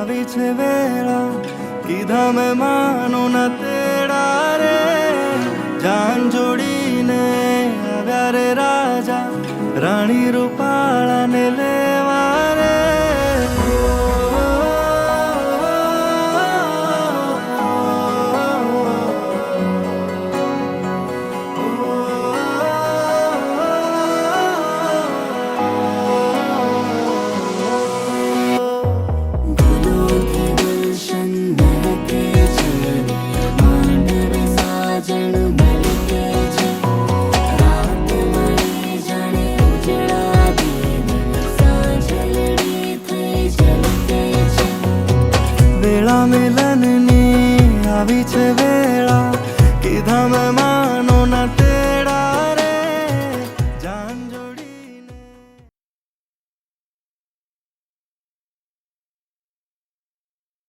આવી છે વેળા કીધા મેં માનો ન તેડા રે જાન જોડીને આવ્યા રે રાજા રાણી રૂપાળાને લે